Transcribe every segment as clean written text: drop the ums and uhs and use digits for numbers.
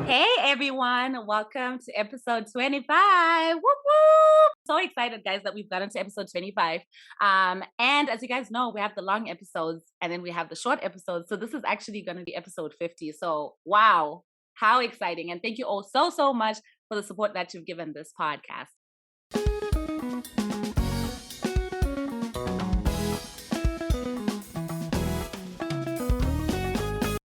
Hey everyone, welcome to episode 25. Woo woo! So excited, guys, that we've gotten to episode 25. And as you guys know, we have the long episodes and then we have the short episodes. So this is actually going to be episode 50. So wow, how exciting. And thank you all so much for the support that you've given this podcast.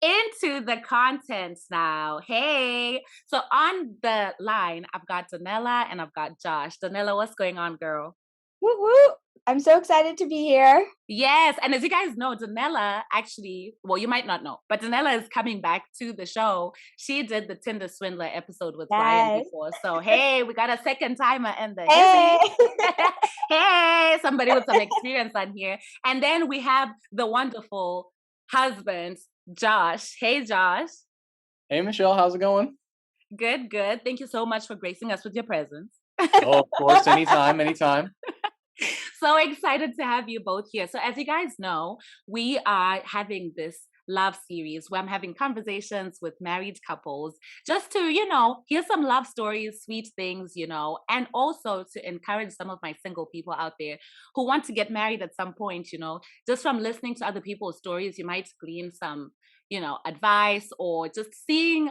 Into the content now. Hey, so on the line, I've got Danella and I've got Josh. Danella, what's going on, girl? Woo woo! I'm so excited to be here. Yes, and as you guys know, Danella actually, well, you might not know, but Danella is coming back to the show. She did the Tinder Swindler episode with Ryan before. So, hey, we got a second timer in the hey, somebody with some experience on here. And then we have the wonderful husband, Josh. Hey, Josh. Hey, Michelle. How's it going? Good. Thank you so much for gracing us with your presence. Oh, of course. Anytime. So excited to have you both here. So as you guys know, we are having this love series where I'm having conversations with married couples just to, hear some love stories, sweet things, and also to encourage some of my single people out there who want to get married at some point, just from listening to other people's stories, you might glean some, advice or just seeing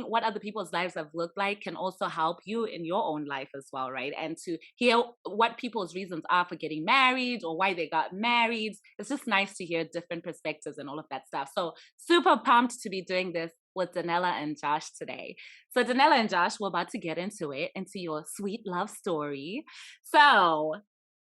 what other people's lives have looked like can also help you in your own life as well, right? And to hear what people's reasons are for getting married or why they got married. It's just nice to hear different perspectives and all of that stuff. So super pumped to be doing this with Danella and Josh today. So Danella and Josh, we're about to get into your sweet love story. So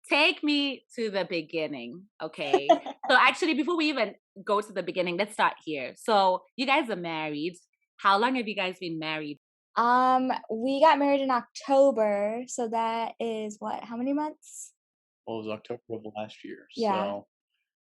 take me to the beginning, okay? So actually, before we even go to the beginning, let's start here. So you guys are married. How long have you guys been married? We got married in October, so that is how many months? Well, it was October of last year. Yeah. So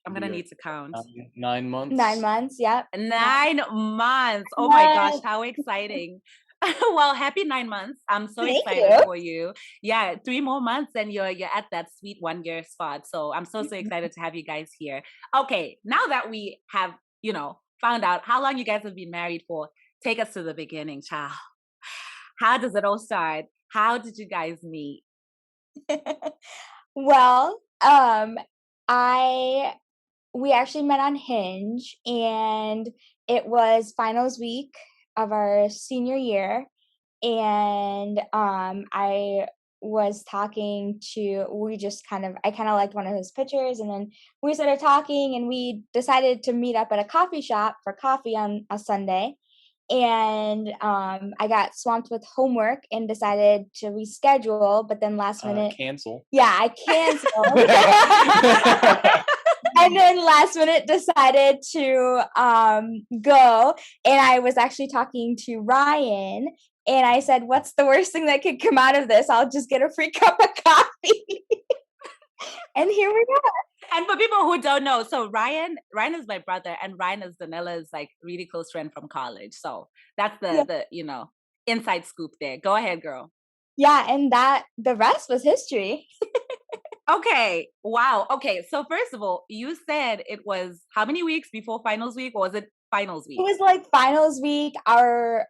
I'm gonna need to count. 9 months. 9 months, yep. 9 months. Oh my gosh, how exciting. Well, happy 9 months. I'm so excited for you. Yeah, 3 more months and you're at that sweet 1-year spot. So I'm so excited to have you guys here. Okay, now that we have, found out how long you guys have been married for, take us to the beginning, child. How does it all start? How did you guys meet? Well, we actually met on Hinge, and it was finals week of our senior year, and I was talking to, I kind of liked one of his pictures, and then we started talking, and we decided to meet up at a coffee shop for coffee on a Sunday. And I got swamped with homework and decided to reschedule, but then last minute cancel. Yeah, I canceled. And then last minute decided to go, and I was actually talking to Ryan, and I said, what's the worst thing that could come out of this? I'll just get a free cup of coffee. And here we are. And for people who don't know, so Ryan is my brother, and Ryan is Danella's really close friend from college. So that's the inside scoop there. Go ahead, girl. Yeah, and the rest was history. Okay. Wow. Okay. So first of all, you said it was how many weeks before finals week, or was it finals week? It was like finals week. Our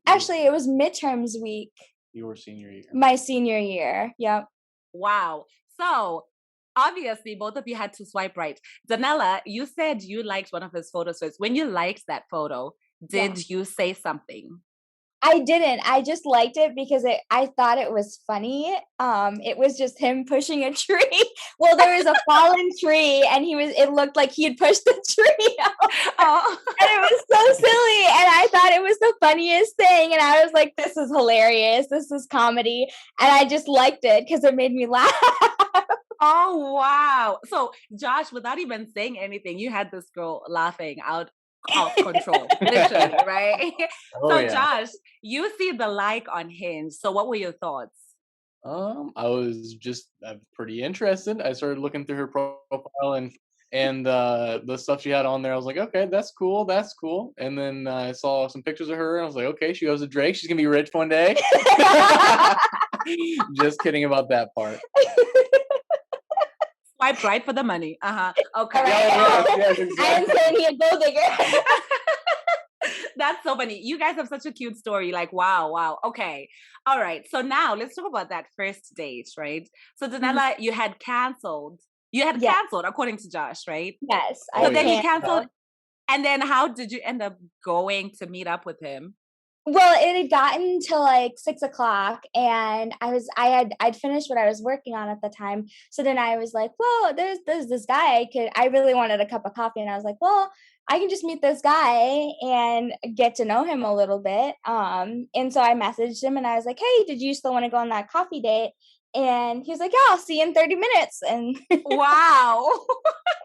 actually it was midterms week. Your senior year. My senior year. Yep. Wow. So obviously, both of you had to swipe right. Danella, you said you liked one of his photos. So when you liked that photo, did you say something? I didn't. I just liked it because I thought it was funny. It was just him pushing a tree. Well, there was a fallen tree, and it looked like he had pushed the tree out. Oh. And it was so silly. And I thought it was the funniest thing. And I was like, this is hilarious. This is comedy. And I just liked it because it made me laugh. Oh, wow. So, Josh, without even saying anything, you had this girl laughing out of control, literally, right? Oh, so, yeah. Josh, you see the like on Hinge. So, what were your thoughts? I was just pretty interested. I started looking through her profile and the stuff she had on there. I was like, okay, that's cool. And then I saw some pictures of her, and I was like, okay, she goes to Drake. She's gonna be rich one day. Just kidding about that part. Swipe right for the money. Okay. Right. Yes, exactly. I am saying he a gold digger. That's so funny. You guys have such a cute story. Like, wow, wow. Okay. All right. So now let's talk about that first date, right? So Mhm. Danella, you had canceled. You had Yeah. canceled according to Josh, right? Yes, Oh, So I then yeah. you can. canceled. And then how did you end up going to meet up with him? Well, it had gotten to like 6 o'clock, and I'd finished what I was working on at the time. So then I was like, well, there's this guy I really wanted a cup of coffee, and I was like, well, I can just meet this guy and get to know him a little bit. And so I messaged him and I was like, hey, did you still want to go on that coffee date? And he was like, yeah, I'll see you in 30 minutes. And Wow.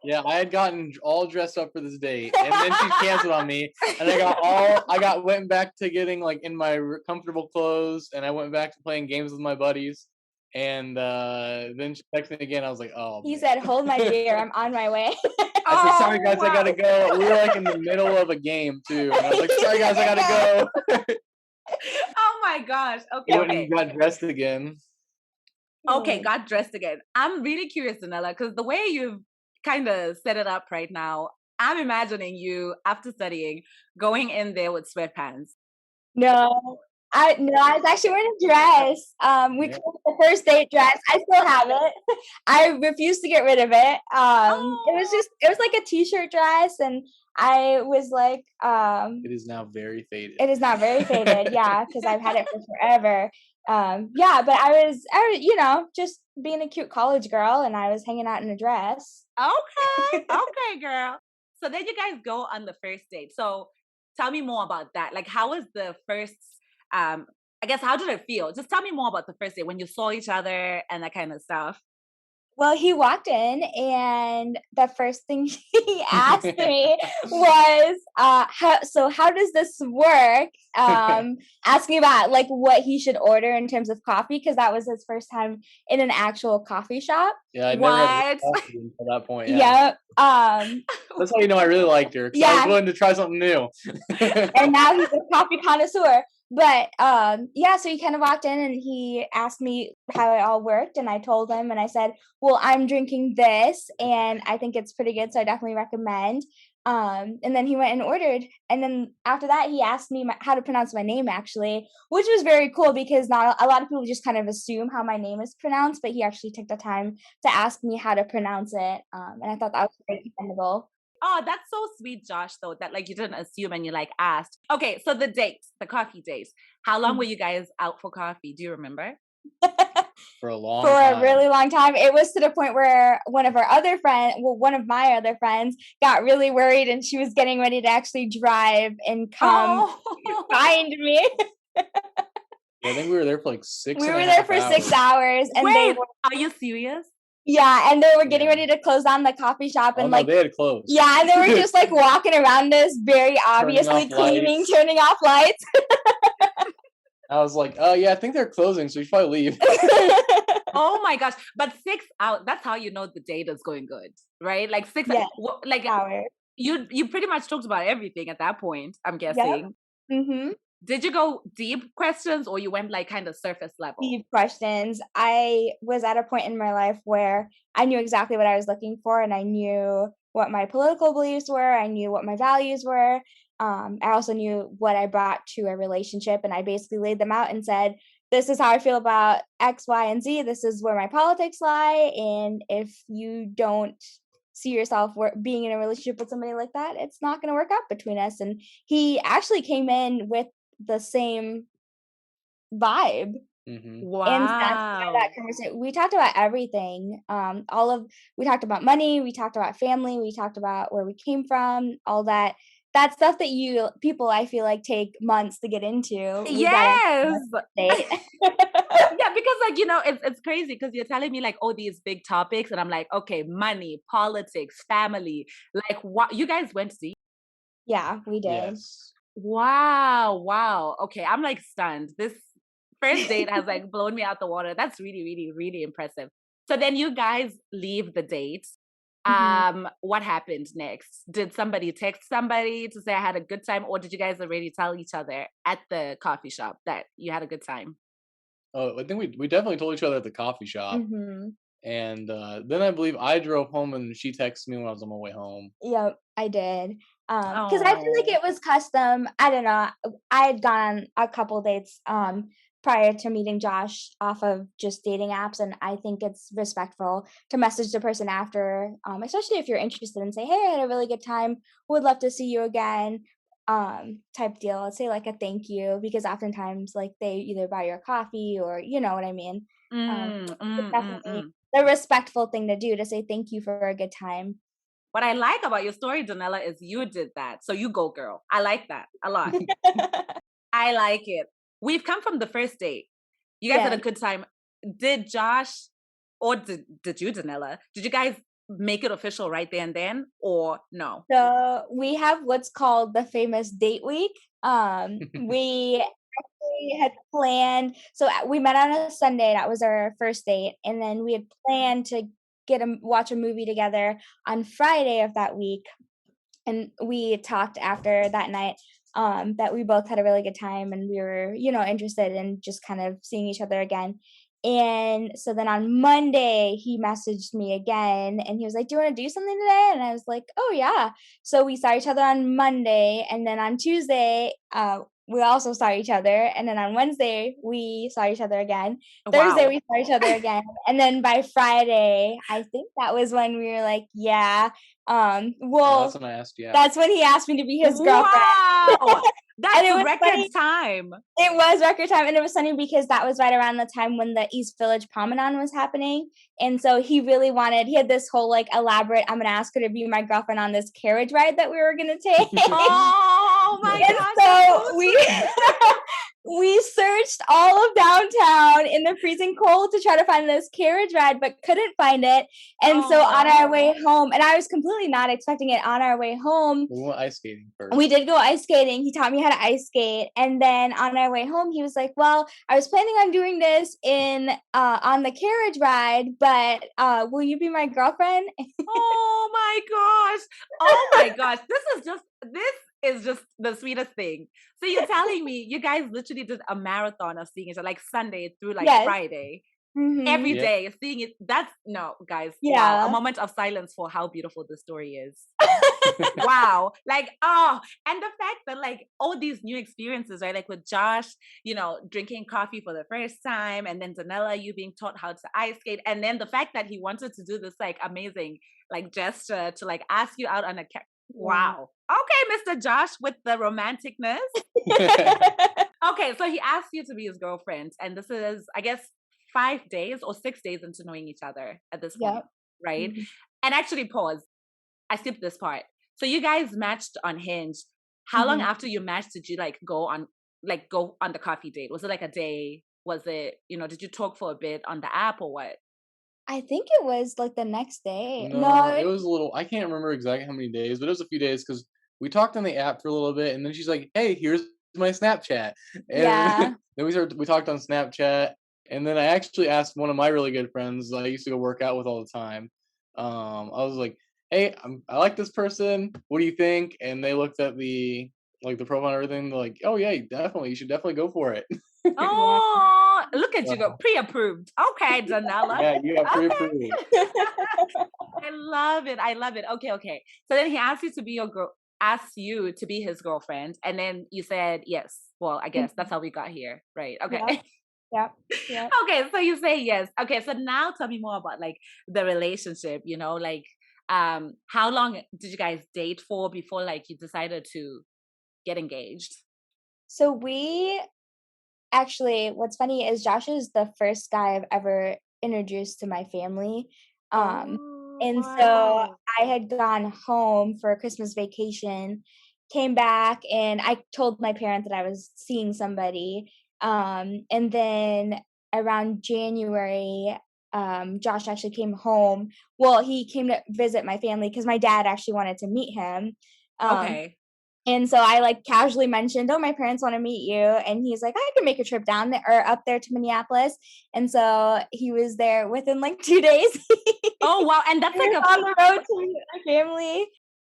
Yeah, I had gotten all dressed up for this date, and then she canceled on me, and went back to getting like in my comfortable clothes, and I went back to playing games with my buddies, and then she texted me again. I was like, oh he man. said, hold my beer, I'm on my way. I said, sorry guys, I gotta wow. go. We were like in the middle of a game too, and I was like, sorry guys, I gotta go. Oh my gosh. We Okay, went okay. and got dressed again. Okay, Oh, got dressed again. I'm really curious, Danella, because the way you've kind of set it up right now, I'm imagining you after studying going in there with sweatpants. no. I was actually wearing a dress. We Yeah. called it the first date dress. I still have it. I refuse to get rid of it. Oh, It was like a t-shirt dress, and I was like, It is now very faded. it is not very faded, yeah, because I've had it for forever. Yeah, but I was just being a cute college girl, and I was hanging out in a dress. okay, okay, girl. So then you guys go on the first date. So tell me more about that. Like, how was the first? Um, I guess how did it feel? Just tell me more about the first date when you saw each other and that kind of stuff. Well, he walked in, and the first thing he asked me was, how does this work?" Asking about like what he should order in terms of coffee, because that was his first time in an actual coffee shop. Yeah, I'd never had What? coffee until that point. Yeah, Yep. that's how you know I really liked her, because I was Yeah, willing to try something new. and now he's a coffee connoisseur. But yeah, so he kind of walked in and he asked me how it all worked, and I told him, and I said, well, I'm drinking this and I think it's pretty good, so I definitely recommend. And then he went and ordered, and then after that he asked me how to pronounce my name, actually, which was very cool because not a lot of people just kind of assume how my name is pronounced, but he actually took the time to ask me how to pronounce it. And I thought that was very commendable. Oh, that's so sweet, Josh, though, that like you didn't assume and you like asked. Okay, so the dates, the coffee dates. How long were you guys out for coffee? Do you remember? For a For long a time. really long time. It was to the point where one of my other friends got really worried, and she was getting ready to actually drive and come Oh, find me. Yeah, I think we were there for like six We and were a there half for 6 hours. hours, and wait, are you serious? they were getting Yeah. ready to close down the coffee shop, Oh and no, like, they had closed. yeah, and they were just like walking around us, very Turning obviously off cleaning, lights. turning off lights. I was like, oh yeah, I think they're closing, so you should probably leave. Oh my gosh. But 6 hours, that's how you know the date is going good, right? Like Yes, like hours. you pretty much talked about everything at that point, I'm Yep. guessing. Mhm. Did you go deep questions or you went like kind of surface level? Deep questions. I was at a point in my life where I knew exactly what I was looking for, and I knew what my political beliefs were. I knew what my values were. I also knew what I brought to a relationship, and I basically laid them out and said, "This is how I feel about X, Y, and Z. This is where my politics lie. And if you don't see yourself being in a relationship with somebody like that, it's not going to work out between us." And he actually came in with the same vibe. Hmm. And that's why that Wow. conversation, we talked about everything. We talked about money, we talked about family, we talked about where we came from, all that stuff that people, I feel like, take months to get into. We got into Yes. on the date. Yeah, because like it's crazy because you're telling me like all these big topics, and I'm like, okay, money, politics, family. Like, what you guys went deep. Yeah, we did. Yes. Wow, wow. Okay, I'm like stunned. This first date has like blown me out the water. That's really, really, really impressive. So then you guys leave the date. Mhm. What happened next? Did somebody text somebody to say I had a good time, or did you guys already tell each other at the coffee shop that you had a good time? Oh, I think we definitely told each other at the coffee shop, Mhm. And then I believe I drove home, and she texted me when I was on my way home. Yep, I did. Because I feel like Oh. it was custom. I don't know. I had gone on a couple dates prior to meeting Josh off of just dating apps, and I think it's respectful to message the person after, especially if you're interested and say, "Hey, I had a really good time. Would love to see you again." Type deal. Let's say like a thank you because oftentimes like they either buy your coffee or you know what I mean. Mm, It's mm, mm, definitely mm. the respectful thing to do to say thank you for a good time. What I like about your story, Danella, is you did that. So you go, girl. I like that a lot. I like it. We've come from the first date. You guys had a Yes. good time. Did Josh or did you, Danella? Did you guys make it official right there and then, or no? So we have what's called the famous date week. We actually had planned. So we met on a Sunday. That was our first date, and then we had planned to watch a movie together on Friday of that week. And we talked after that night that we both had a really good time and we were interested in just kind of seeing each other again. And so then on Monday he messaged me again and he was like, do you want to do something today? And I was like, oh yeah. So we saw each other on Monday, and then on Tuesday we also saw each other, and then on Wednesday we saw each other again. Thursday Wow. we saw each other again, and then by Friday I think that was when we were like, yeah, Yeah, that's well, when I asked you out. that's when he asked me to be his girlfriend. Wow. And That's it was record funny. time. It was record time, and it was funny because that was right around the time when the East Village Promenade was happening, and so he had this whole, like, elaborate, "I'm gonna ask her to be my girlfriend on this carriage ride that we were gonna take." Oh my And gosh, that's so so we sweet. we searched all of downtown in the freezing cold to try to find this carriage ride, but couldn't find it. And so on our Oh. way home, and I was completely not expecting it, on our way home, We went ice skating we first. did go ice skating. He taught me how to ice skate, and then on our way home, he was like, "Well, I was planning on doing this in on the carriage ride, but will you be my girlfriend?" Oh my gosh. Oh my gosh. This is just the sweetest thing. So you're telling me you guys literally did a marathon of seeing each other, like Sunday through like Yes. Friday. Mhm. Every Yep. day seeing it. That's no, guys. Wow. A Yeah. moment of silence for how beautiful the story is. Wow. Like, oh, and the fact that like all these new experiences, right? Like with Josh, drinking coffee for the first time, and then Danella, you being taught how to ice skate, and then the fact that he wanted to do this like amazing like gesture to like ask you out on a Yeah. wow. Okay, Mr. Josh with the romanticness. Okay, so he asked you to be his girlfriend, and this is, I guess, 5 days or 6 days into knowing each other at this point, Yep. right? Mhm. And actually, pause. I skipped this part. So you guys matched on Hinge. How long Mhm. after you matched did you go on the coffee date? Was it like a day? Was it, did you talk for a bit on the app or what? I think it was, like, the next day. No, No, it was a little. I can't remember exactly how many days, but it was a few days because we talked on the app for a little bit, and then she's like, "Hey, here's my Snapchat," and yeah. then we talked on Snapchat, and then I actually asked one of my really good friends that I used to go work out with all the time. I was like, "Hey, I like this person. What do you think?" And they looked at the profile and everything. They're like, "Oh yeah, definitely. You should definitely go for it." Yeah. Oh, look at you go. So, Pre-approved. Okay, Danella. yeah, you got Okay. pre-approved. I love it. I love it. Okay, okay. So then he asked you to be his girlfriend, and then you said yes. Well, I guess that's Mhm. how we got here, right? Okay. Yep, yep, yep. Okay, so you say yes. Okay, so now tell me more about like the relationship, like how long did you guys date for before like you decided to get engaged? So what's funny is Josh is the first guy I've ever introduced to my family. Um, Oh, and so wow. I had gone home for a Christmas vacation, came back, and I told my parents that I was seeing somebody. And then around January, Josh actually came home. Well, he came to visit my family because my dad actually wanted to meet him. Um, Okay. and so I like casually mentioned, "Oh, my parents want to meet you." And he's like, "I can make a trip down there or up there to Minneapolis." And so he was there within like 2 days. Oh wow. And He that's like was on the road to meet my family.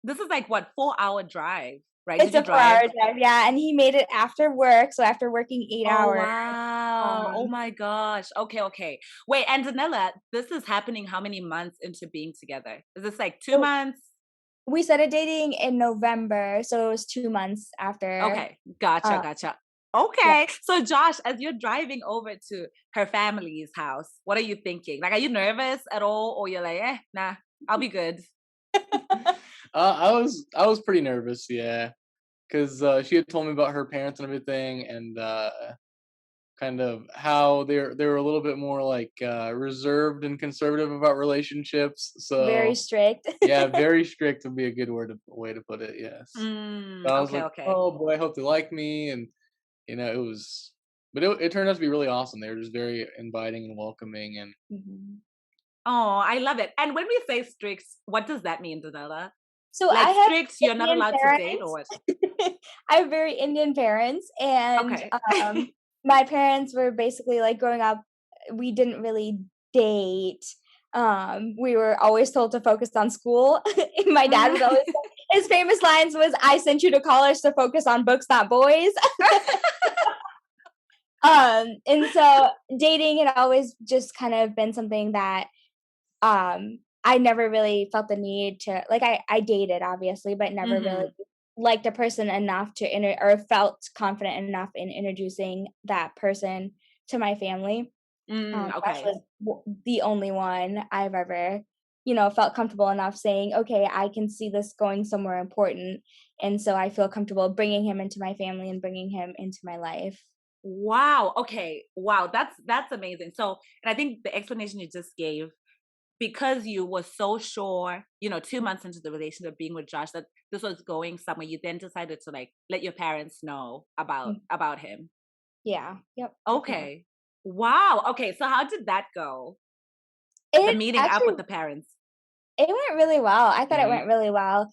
this is like what, 4-hour drive. right? Did It's you a drive? 4-hour drive, yeah, and he made it after work, so after working 8 Oh, hours, wow. Oh um, my gosh. Okay, okay. Wait, and Danella, this is happening how many months into being together? Is this like 2 so months? we started dating in November, so it was 2 months after, Okay, gotcha, uh gotcha. yeah. Okay, so Josh, as you're driving over to her family's house, what are you thinking? Like, are you nervous at all, or you're like, nah, I'll be good? I was pretty nervous, yeah, because she had told me about her parents and everything, and kind of how they were a little bit more like reserved and conservative about relationships. Very So strict. yeah, very strict would be a good way to put it. Yes. So I was Okay, like, okay. oh boy, I hope they like me, and it was, but it turned out to be really awesome. They were just very inviting and welcoming, and Mhm. Oh, I love it. And when we say strict, what does that mean, Danella? So I Like have strict, you're not Indian allowed to date, or parents. what? I have very Indian parents, and, Okay. my parents were basically like growing up, we didn't really date. We were always told to focus on school. And my dad would always say his famous lines was, "I sent you to college to focus on books, not boys." And so dating had always just kind of been something that I never really felt the need to like I dated obviously, but never really Hmm. liked a person enough to or felt confident enough in introducing that person to my family. Josh Okay. was the only one I've ever, felt comfortable enough saying, "Okay, I can see this going somewhere important," and so I feel comfortable bringing him into my family and bringing him into my life. Wow. Okay. Wow. That's amazing. So, and I think the explanation you just gave, because you were so sure, 2 months into the relationship being with Josh, that this was going somewhere, you then decided to like let your parents know about Mm, about him. yeah. Yep. Definitely. Okay. Wow. Okay. So how did that go? The It meeting up with actually the parents. It went really well. I thought it mhm. went really well.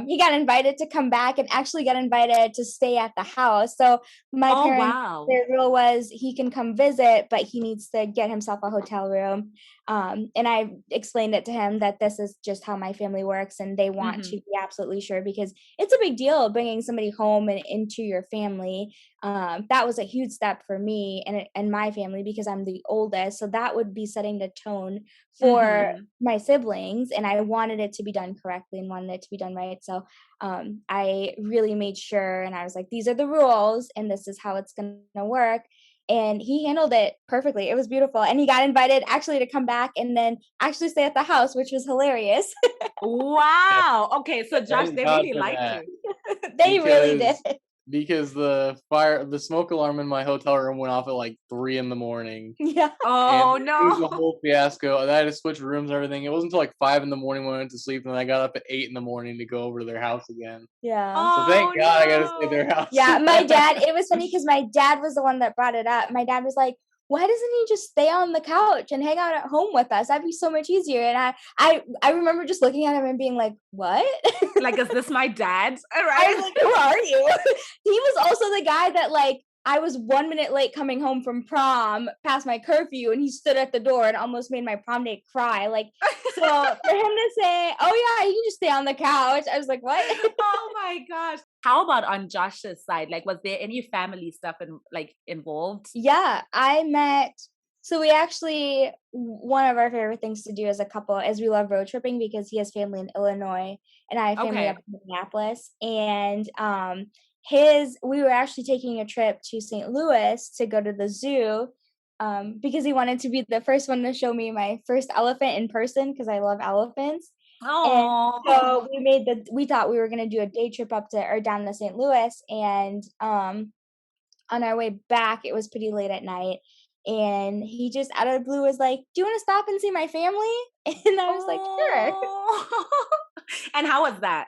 He got invited to come back and actually got invited to stay at the house. So my Oh parents, wow. their rule was he can come visit, but he needs to get himself a hotel room. And I explained it to him that this is just how my family works, and they want to Hmm. be absolutely sure because it's a big deal bringing somebody home and into your family. That was a huge step for me and my family because I'm the oldest. So that would be setting the tone for Hmm. my siblings, and I wanted it to be done correctly and wanted it to be done right. So I really made sure, and I was like, these are the rules, and this is how it's going to work. And he handled it perfectly. It was beautiful. And he got invited actually to come back and then actually stay at the house, which was hilarious. Yeah, Wow. Okay. So Josh, thank they God really for liked that, you. They really did. because the smoke alarm in my hotel room went off at like 3 in the morning. Yeah. And Oh it was a no. whole fiasco. I had to switch rooms and everything. It wasn't until like 5 in the morning when I went to sleep, and then I got up at 8 in the morning to go over to their house again. Yeah. So thank Oh God I got to stay at no. their house. Yeah, my dad, it was funny because my dad was the one that brought it up. My dad was like, "Why doesn't he just stay on the couch and hang out at home with us? That'd be so much easier." And I remember just looking at him and being like, "What?" Like, is this my dad? All I was right. like, "Who are you?" He was also the guy that like I was 1 minute late coming home from prom past my curfew, and he stood at the door and almost made my prom date cry. Like, so for him to say, "Oh yeah, you can just stay on the couch," I was like, "What?" Oh my gosh. How about on Josh's side? Like, was there any family stuff involved? Yeah, I met so we actually one of our favorite things to do as a couple is we love road tripping because he has family in Illinois and I have family up Okay. in Minneapolis. And his we were actually taking a trip to St. Louis to go to the zoo because he wanted to be the first one to show me my first elephant in person because I love elephants. And Oh. so we thought we were gonna do a day trip up to or down to St. Louis and on our way back, it was pretty late at night, and he just out of the blue was like, "Do you wanna stop and see my family?" And I was like, "Sure." Oh. And how was that?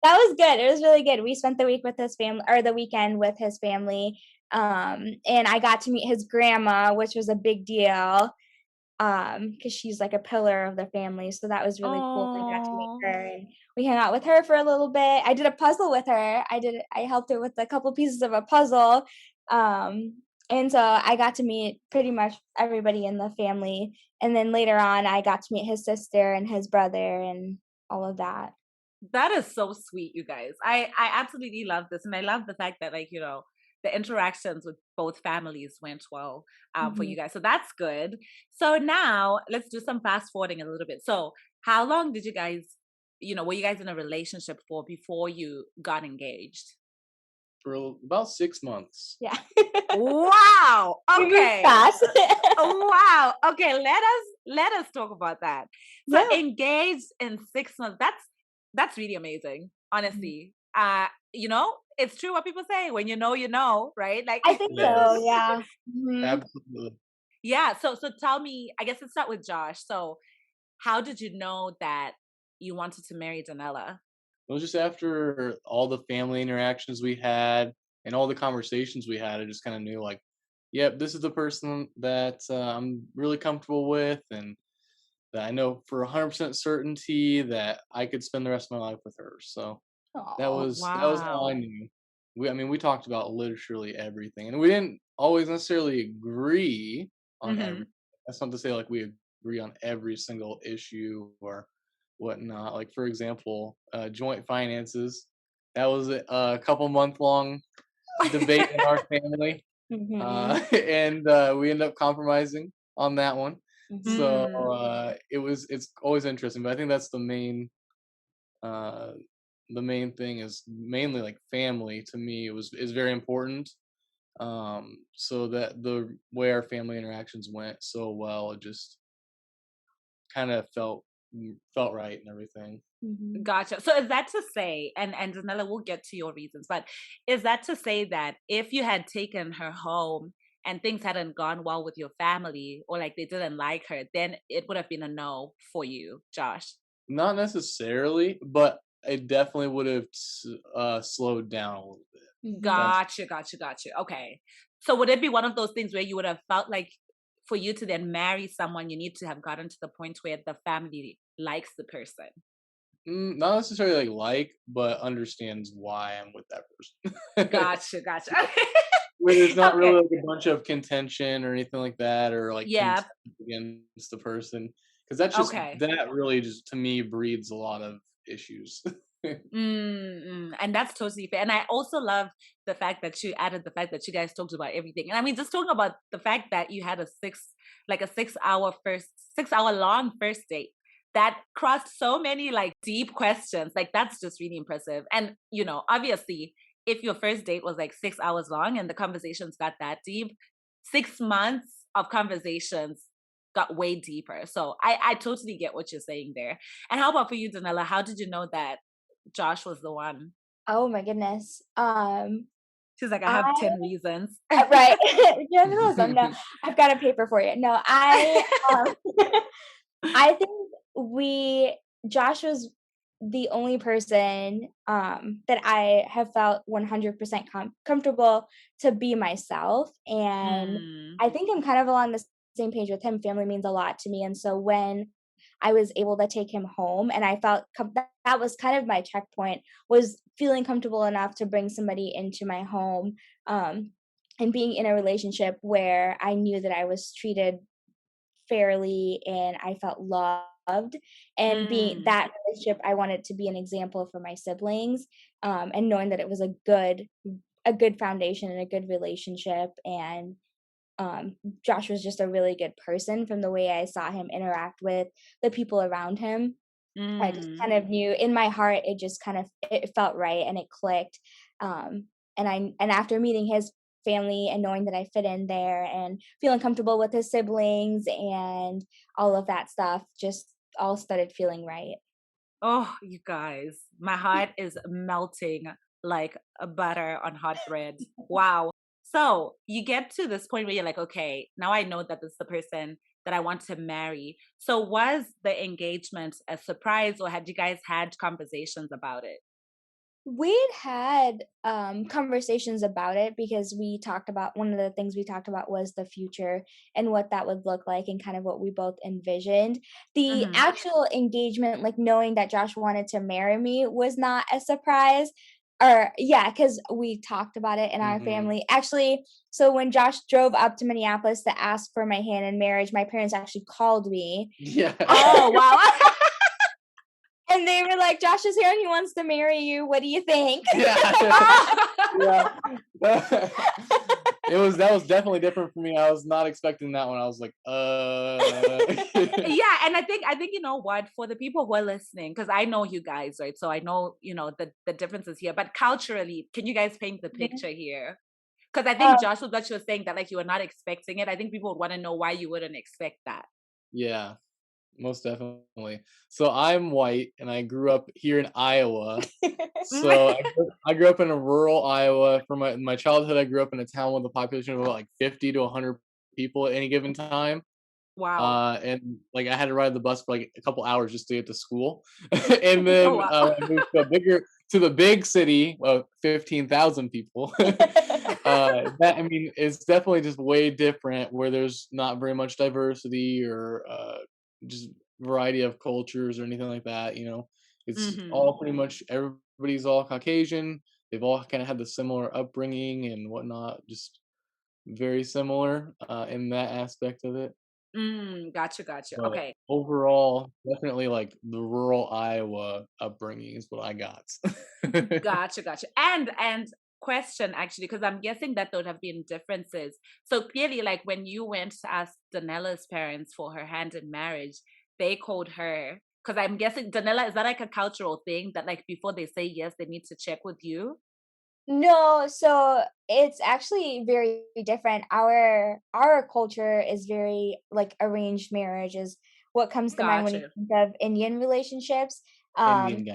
That was good, it was really good. We spent the week with his family or the weekend with his family, and I got to meet his grandma, which was a big deal, because she's like a pillar of the family, so that was really cool. I got to meet Oh. her, and we hung out with her for a little bit. I did a puzzle with her. I helped her with a couple pieces of a puzzle, and so I got to meet pretty much everybody in the family, and then later on, I got to meet his sister and his brother and all of that. That is so sweet, you guys. I absolutely love this, and I love the fact that, like, the interactions with both families went well for Mhm. you guys. So that's good. So now let's do some fast forwarding a little bit. So how long did you guys, were you guys in a relationship for before you got engaged? For about 6 months. Yeah. Wow. We moved Okay. fast. Wow. Okay. Let us talk about that. So Yeah. engaged in 6 months. That's really amazing. Mhm. Honestly. It's true what people say. When you know, right? Like, I think so, Yes, yeah. Mhm. absolutely. yeah. So tell me. I guess let's start with Josh. So how did you know that you wanted to marry Danella? It was just after all the family interactions we had and all the conversations we had, I just kind of knew like, yep, this is the person that I'm really comfortable with, and that I know for 100% certainty that I could spend the rest of my life with her. So Aw. that was all I Wow. knew. I mean, we talked about literally everything, and we didn't always necessarily agree on everything. Hmm. That's not to say like we agree on every single issue or whatnot. Like for example, joint finances. That was a couple month long debate in our family, Mhm. and we ended up compromising on that one. Mhm. So Mm. it's always interesting, but I think that's uh, the main thing is mainly like family to me. It was is very important. So that the way our family interactions went so well, it just kind of felt right and everything. Mhm. Gotcha. So is that to say, and Danella, we'll get to your reasons, but is that to say that if you had taken her home and things hadn't gone well with your family, or like they didn't like her, then it would have been a no for you, Josh? Not necessarily, but it definitely would have slowed down a little bit. Mhm. That's Gotcha. Okay. So would it be one of those things where you would have felt like for you to then marry someone, you need to have gotten to the point where the family likes the person? not necessarily but understands why I'm with that person. Gotcha. Where there's not really Okay. like a bunch of contention or anything like that, or like Yeah. contempt against the person, because that's just Okay. that really just to me breeds a lot of issues. And that's totally fair. And I also love the fact that you added the fact that you guys talked about everything. And I mean, just talking about the fact that you had a 6 hour long first date that crossed so many like deep questions. Like that's just really impressive. And obviously, if your first date was like 6 hours long and the conversations got that deep, 6 months of conversations got way deeper. So I totally get what you're saying there. And how about for you, Danella? How did you know that Josh was the one? Oh my goodness. She's like, I have I 10 reasons. right. You're awesome. No, I've got a paper for you. No, I think we Josh was the only person that I have felt 100% comfortable to be myself, and Mm, I think I'm kind of along the same page with him. Family means a lot to me, and so when I was able to take him home, and I felt that was kind of my checkpoint, was feeling comfortable enough to bring somebody into my home, um, and being in a relationship where I knew that I was treated fairly and I felt loved, and being mm, that relationship, I wanted to be an example for my siblings, and knowing that it was a good foundation and a good relationship, and Josh was just a really good person from the way I saw him interact with the people around him. I just mm. kind of knew in my heart it just kind of it felt right and it clicked. And after meeting his family and knowing that I fit in there and feeling comfortable with his siblings and all of that stuff, just all started feeling right. Oh, you guys, my heart is melting like a butter on hot bread. Wow. So you get to this point where you're like, okay, now I know that this is the person that I want to marry. So was the engagement a surprise, or had you guys had conversations about it? We'd had conversations about it because we talked about one of the things we talked about was the future and what that would look like and kind of what we both envisioned. The Hmm. actual engagement, like knowing that Josh wanted to marry me, was not a surprise. Or, yeah, because we talked about it in our Hmm. family. Actually, so when Josh drove up to Minneapolis to ask for my hand in marriage, my parents actually called me. Yeah. Oh, wow. And they were like, Josh is here and he wants to marry you. What do you think? Yeah. Yeah. That was definitely different for me. I was not expecting that one. I was like, Yeah, and I think you know what, for the people who are listening, because I know you guys, right? So I know, the differences here, but culturally, can you guys paint the picture here? Because I think Um, Josh was what you were saying, that like you were not expecting it. I think people would want to know why you wouldn't expect that. Yeah, most definitely. So I'm white and I grew up here in Iowa. So I grew up in a rural Iowa. For my childhood, I grew up in a town with a population of about like 50 to 100 people at any given time. Wow. And like I had to ride the bus for like a couple hours just to get to school. And Oh then wow. I moved to the big city of 15,000 people. That I mean, it's definitely just way different where there's not very much diversity or just variety of cultures or anything like that. It's Hmm. all pretty much everybody's all Caucasian. They've all kind of had the similar upbringing and whatnot, just very similar in that aspect of it. Gotcha, gotcha. But Okay. overall, definitely like the rural Iowa upbringing is what I got. Gotcha, gotcha. And question actually, because I'm guessing that there would have been differences. So clearly, like when you went to ask Danella's parents for her hand in marriage, they called her. Because I'm guessing Danella, is that like a cultural thing that like before they say yes, they need to check with you? No, so it's actually very different. Our culture is very like arranged marriage is what comes to mind when you Gotcha. think of Indian relationships, Indian um,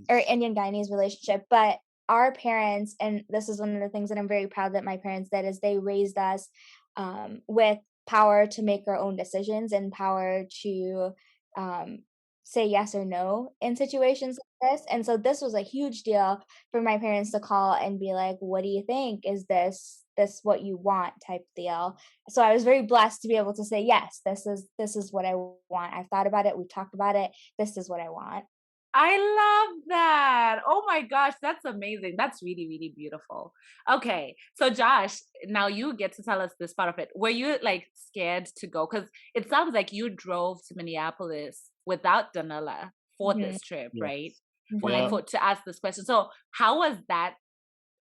or Guyanese. Indian Guyanese relationship. But our parents, and this is one of the things that I'm very proud that my parents did, is they raised us with power to make our own decisions and power to um, say yes or no in situations like this. And so this was a huge deal for my parents to call and be like, "What do you think? Is this what you want?" type deal. So I was very blessed to be able to say, "Yes, this is what I want. I've thought about it. We've talked about it. This is what I want." I love that. Oh my gosh, that's amazing. That's really, really beautiful. Okay. So Josh, now you get to tell us this part of it. Were you like scared to go? Because it sounds like you drove to Minneapolis without Danella for Mhm, this trip, right? Yes. For like Yeah. mhm. for to ask this question. So how was that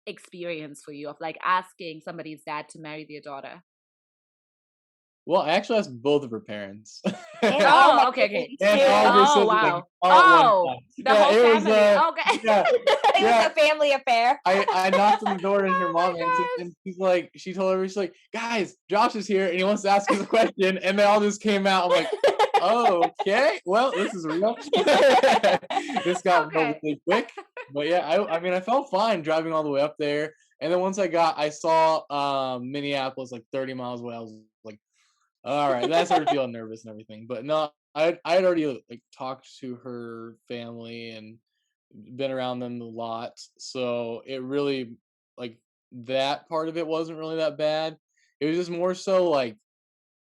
experience for you of like asking somebody's dad to marry their daughter? Well, I actually asked both of her parents. And all my Oh, okay, okay. siblings And all of her too. Oh siblings, like, wow. all at one Oh, time. the Yeah, whole it was, family. Okay. yeah, It was yeah. a family affair. I knocked on the door and her Oh my mom answered, gosh. and she told everybody, she's like, "Guys, Josh is here and he wants to ask us a question." And they all just came out. I'm like, "Oh, okay, well, this is real." This got real Okay. really quick. But yeah, I mean, I felt fine driving all the way up there. And then once I saw Minneapolis like 30 miles away, I was like, all right, then I started feeling nervous and everything. But no, I had already like talked to her family and been around them a lot, so it really like that part of it wasn't really that bad. It was just more so like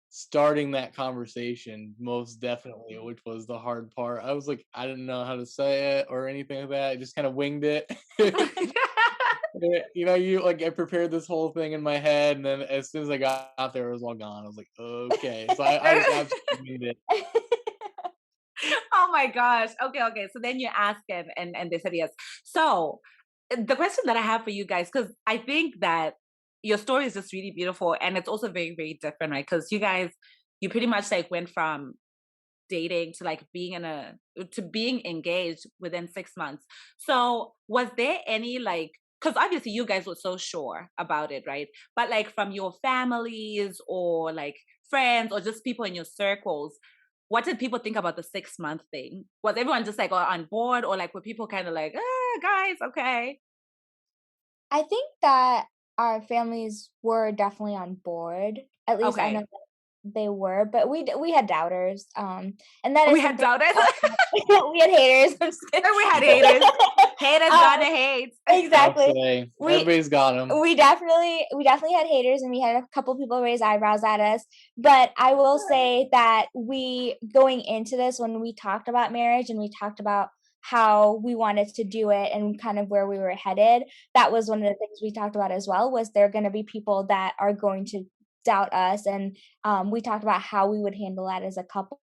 starting that conversation, most definitely, which was the hard part. I was like, I didn't know how to say it or anything like that. I just kind of winged it. You like I prepared this whole thing in my head, and then as soon as I got out there, it was all gone. I was like, okay, so I just absolutely winged it. Oh my gosh. Okay, okay. So then you ask and they said yes. So the question that I have for you guys, because I think that your story is just really beautiful and it's also very, very different, right? Because you guys, you pretty much like went from dating to like being to being engaged within 6 months. So was there any like, because obviously you guys were so sure about it, right? But like from your families or like friends or just people in your circles, what did people think about the 6 month thing? Was everyone just like on board, or like were people kind of like, guys, okay? I think that our families were definitely on board. At least I know Okay. that they were, but we had doubters, and that is We had something doubters. we had haters. I'm just kidding. We had haters. Haters Um, gonna hate. I'll exactly. say We everybody's got them. we definitely had haters, and we had a couple people raise eyebrows at us, but I will say that we going into this, when we talked about marriage and we talked about how we wanted to do it and kind of where we were headed, that was one of the things we talked about as well, was there gonna be people that are going to doubt us, and we talked about how we would handle that as a couple.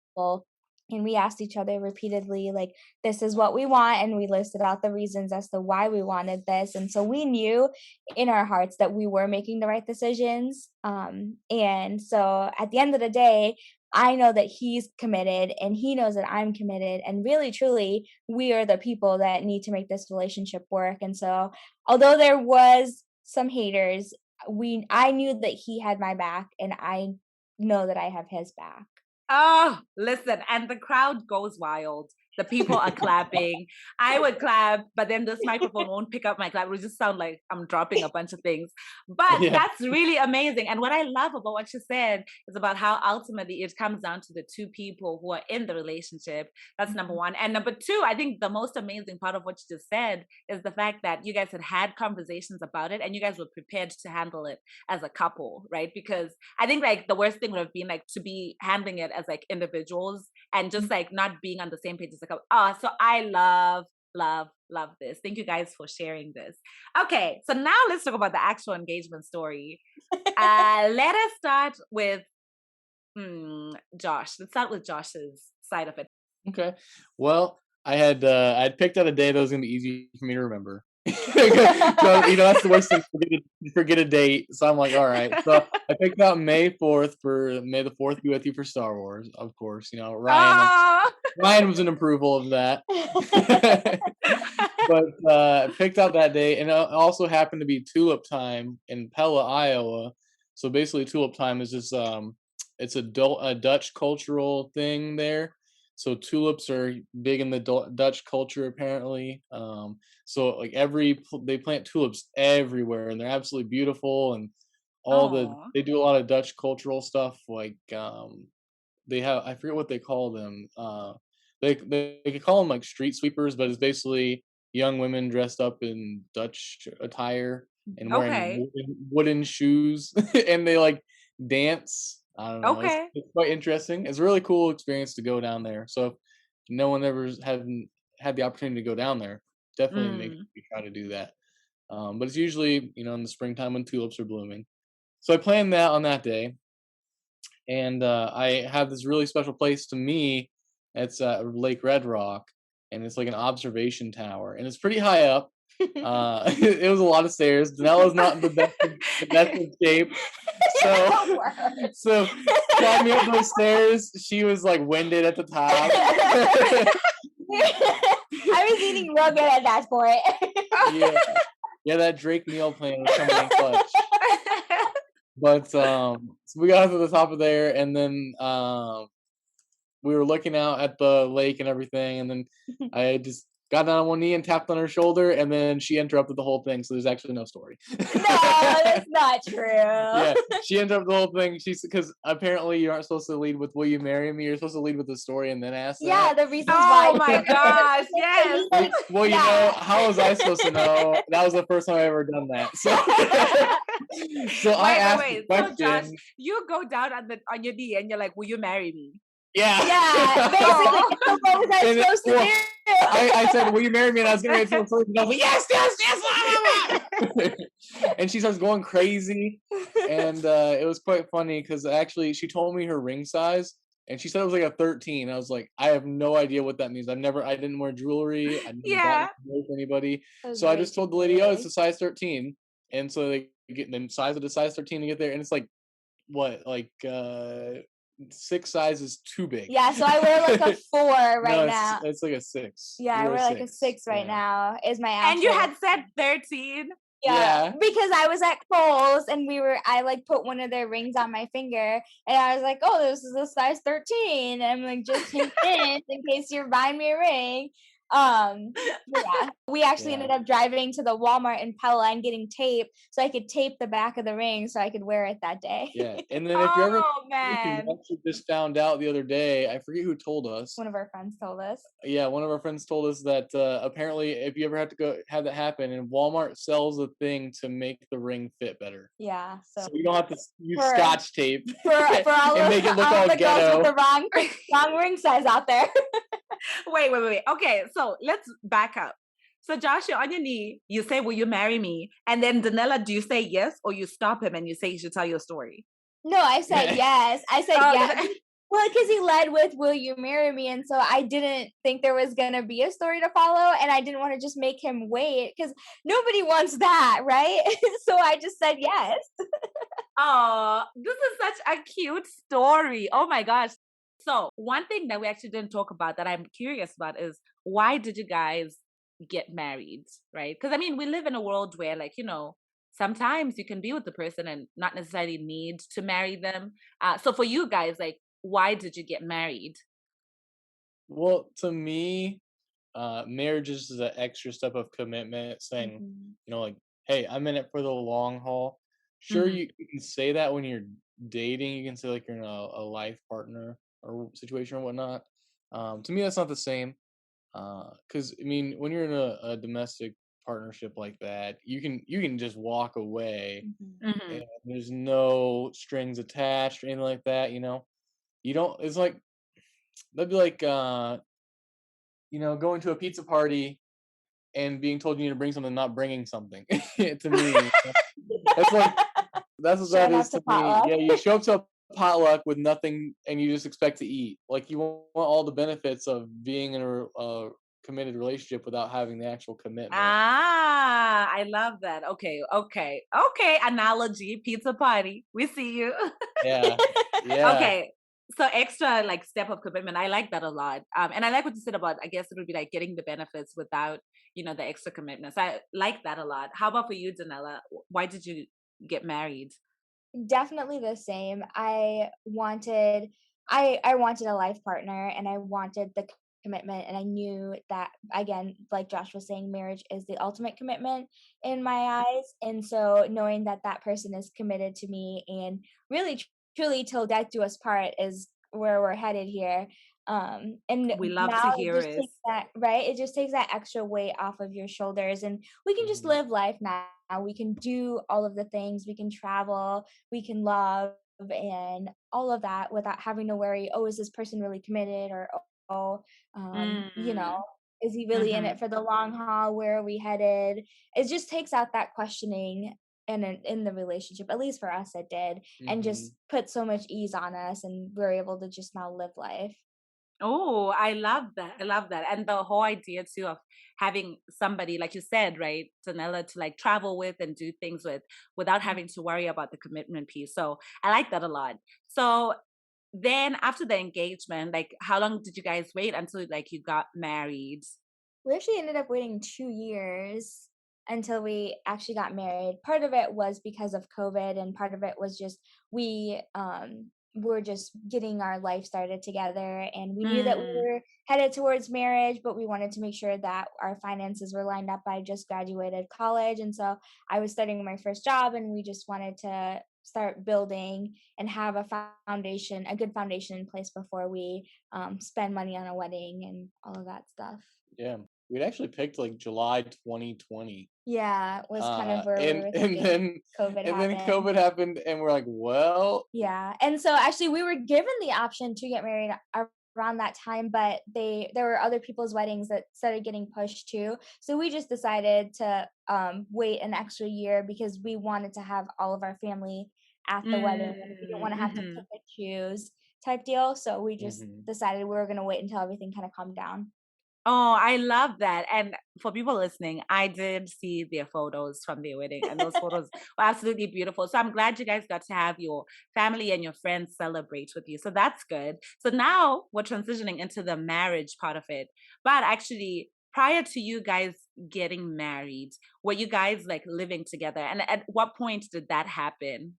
And we asked each other repeatedly, like, this is what we want. And we listed out the reasons as to why we wanted this. And so we knew in our hearts that we were making the right decisions. And so at the end of the day, I know that he's committed and he knows that I'm committed. And really, truly, we are the people that need to make this relationship work. And so although there was some haters, I knew that he had my back, and I know that I have his back. Oh, listen, and the crowd goes wild. The people are clapping. I would clap, but then this microphone won't pick up my clap. It would just sound like I'm dropping a bunch of things. But that's really amazing. And what I love about what you said is about how ultimately it comes down to the two people who are in the relationship. That's number one. And number two, I think the most amazing part of what you just said is the fact that you guys had conversations about it and you guys were prepared to handle it as a couple, right? Because I think like the worst thing would have been like to be handling it as like individuals and just like not being on the same page as a couple. Oh, so I love this. Thank you guys for sharing this. Okay, so now let's talk about the actual engagement story. Let us start with Josh. Let's start with Josh's side of it. Okay. Well, I'd picked out a day that was gonna be easy for me to remember. So, that's the worst thing, forget a date. So I'm like, all right. So I picked out May 4th for May the 4th be with you for Star Wars, of course. Ryan was in approval of that. But picked out that day, and it also happened to be tulip time in Pella, Iowa. So basically tulip time is just it's a Dutch cultural thing there. So tulips are big in the Dutch culture apparently. So like they plant tulips everywhere, and they're absolutely beautiful. And they do a lot of Dutch cultural stuff. Like they have, I forget what they call them. They could call them like street sweepers, but it's basically young women dressed up in Dutch attire and wearing wooden shoes, and they like dance. I don't know. Okay. It's quite interesting. It's a really cool experience to go down there. So if no one ever hadn't had the opportunity to go down there, definitely make sure you try to do that. But it's usually, in the springtime when tulips are blooming. So I planned that on that day. And I have this really special place to me. It's Lake Red Rock. And it's like an observation tower. And it's pretty high up. It was a lot of stairs. Danella's not in the best of shape. So climbing up those stairs, she was like winded at the top. I was eating real good at that point. Yeah, that Drake meal plan was coming in clutch. But so we got to the top of there, and then we were looking out at the lake and everything, and then I just got down on one knee and tapped on her shoulder, and then she interrupted the whole thing, so there's actually no story. No, that's not true. Yeah, she interrupted the whole thing. Because apparently you aren't supposed to lead with "Will you marry me?" You're supposed to lead with the story and then ask. Yeah, the reasons why. Oh my gosh, yes. Well, how was I supposed to know? That was the first time I ever done that. So I asked the question. So Josh, you go down on your knee and you're like, "Will you marry me?" Yeah. Yeah, basically. What was I supposed to do? I said, "Will you marry me?" And I was going to answer first, and I was like, "Yes." And she starts going crazy, and it was quite funny because actually she told me her ring size, and she said it was like a 13. I was like, I have no idea what that means. I didn't wear jewelry. I didn't bought it for anybody. So I just told the lady, "Oh, it's a size 13." And so they get the size of the size 13 to get there, and it's like what, like 6 sizes too big. Yeah, so I wear like a 4 now. It's like a 6. Yeah, I wear like a 6 right now. Is my actual. And you had said 13. Yeah, because I was at Kohl's and I like put one of their rings on my finger, and I was like, "Oh, this is a size 13." And I'm like, just hint in case you're buying me a ring. We actually ended up driving to the Walmart in Pella and getting tape so I could tape the back of the ring so I could wear it that day. Yeah, and then if you ever actually just found out the other day, I forget who told us. One of our friends told us. Yeah, one of our friends told us that apparently if you ever have to have that happen, and Walmart sells a thing to make the ring fit better. Yeah, so you don't have to use Scotch tape for all and make it look all the ghetto. girls with the wrong ring size out there. Wait. Okay, so let's back up. So Josh, you're on your knee. You say, "Will you marry me?" And then Danella, do you say yes, or you stop him and you say you should tell your story? No, I said yes. I said yes. Well, because he led with "Will you marry me?" And so I didn't think there was gonna be a story to follow, and I didn't want to just make him wait because nobody wants that, right? So I just said yes. Oh, this is such a cute story. Oh my gosh. So, one thing that we actually didn't talk about that I'm curious about is why did you guys get married, right? Because I mean, we live in a world where, like, sometimes you can be with the person and not necessarily need to marry them. So, for you guys, like, why did you get married? Well, to me, marriage is the extra step of commitment, saying, Mhm. like, hey, I'm in it for the long haul. Sure, Hmm. you can say that when you're dating. You can say like you're in a life partner or situation or whatnot. To me, that's not the same. Because I mean, when you're in a domestic partnership like that, you can just walk away, Mhm. and Hmm. there's no strings attached or anything like that. You don't. It's like that'd be like going to a pizza party and being told you need to bring something, not bringing something. To me, that's like that's what that Showing up is to to me. potluck. Yeah, you show up to a potluck with nothing, and you just expect to eat. Like you want all the benefits of being in a committed relationship without having the actual commitment. I love that. Okay, okay, okay. Analogy, pizza party. We see you. Yeah, yeah. Okay. So extra like step of commitment. I like that a lot. And I like what you said about I guess it would be like getting the benefits without, the extra commitment. So I like that a lot. How about for you, Danella? Why did you get married? Definitely the same. I wanted a life partner and I wanted the commitment, and I knew that, again, like Josh was saying, marriage is the ultimate commitment in my eyes. And so knowing that that person is committed to me and really truly till death do us part is where we're headed here. And We love now to it hear just is. takes that, right, it just takes that extra weight off of your shoulders, and we can just Hmm. live life now. We can do all of the things, we can travel, we can love, and all of that without having to worry, oh, is this person really committed? Or, oh, Mm. is he really in Mm-hmm. it for the long haul? Where are we headed? It just takes out that questioning in the relationship. At least for us, it did, and Hmm. just put so much ease on us, and we're able to just now live life. Oh, I love that. I love that. And the whole idea too of having somebody, like you said, right, Danella, to like travel with and do things with without having to worry about the commitment piece. So I like that a lot. So then after the engagement, like how long did you guys wait until like you got married? We actually ended up waiting 2 years until we actually got married. Part of it was because of COVID, and part of it was just we were just getting our life started together, and we knew that we Mm, were headed towards marriage, but we wanted to make sure that our finances were lined up. I just graduated college, and so I was starting my first job, and we just wanted to start building and have a good foundation in place before we spend money on a wedding and all of that stuff. Yeah, we'd actually picked like July 2020, Yeah, was kind of where we and were and thinking then COVID and then happened. COVID happened, and we're like, well, Yeah, and so actually we were given the option to get married around that time, but there were other people's weddings that started getting pushed too. So we just decided to wait an extra year because we wanted to have all of our family at the wedding, and we didn't want to have to mm-hmm. pick and choose type deal. So we just hmm decided we were going to wait until everything kind of calmed down. Oh, I love that. And for people listening, I did see their photos from their wedding, and those photos were absolutely beautiful. So I'm glad you guys got to have your family and your friends celebrate with you. So that's good. So now we're transitioning into the marriage part of it. But actually, prior to you guys getting married, were you guys like living together? And at what point did that happen?